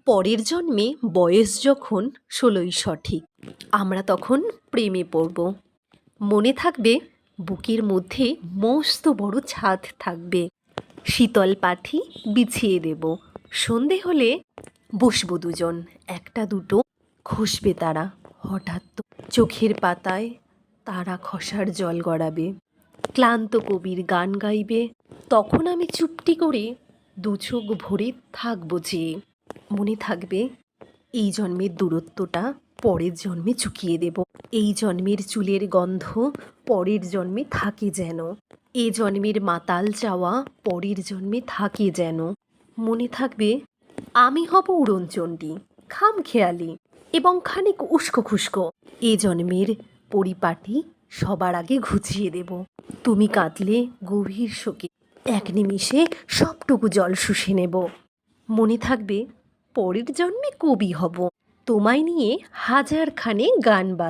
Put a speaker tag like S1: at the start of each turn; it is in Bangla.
S1: পরের জন্মে বয়স যখন ১৬ই সঠিক, আমরা তখন প্রেমে পড়ব। মনে থাকবে বুকের মধ্যে মস্ত বড় ছাদ থাকবে, শীতল পাটি বিছিয়ে দেব। সন্ধে হলে বসবো দুজন, একটা দুটো খসবে তারা। হঠাৎ তো চোখের পাতায় তারা খসার জল গড়াবে, ক্লান্ত কবির গান গাইবে। তখন আমি চুপটি করে দু চোখ ভরে থাকবো চেয়ে। মনে থাকবে এই জন্মের দূরত্বটা পরের জন্মে চুকিয়ে দেব। এই জন্মের চুলের গন্ধ পরের জন্মে থাকে যেন। এ জন্মের মাতাল চাওয়া পরের জন্মে থাকে যেন। মনে থাকবে আমি হব উড়নচণ্ডী, খামখেয়ালি এবং খানিক উস্কো খুস্কো। এ জন্মের পরিপাটি সবার আগে ঘুচিয়ে দেব। তুমি কাঁদলে গভীর শোকে এক নিমিষে সবটুকু জল শুষে নেব। মনে থাকবে পরের জন্মে কবি হব, তোমায় নিয়ে হাজারখানে গান বাঁধব।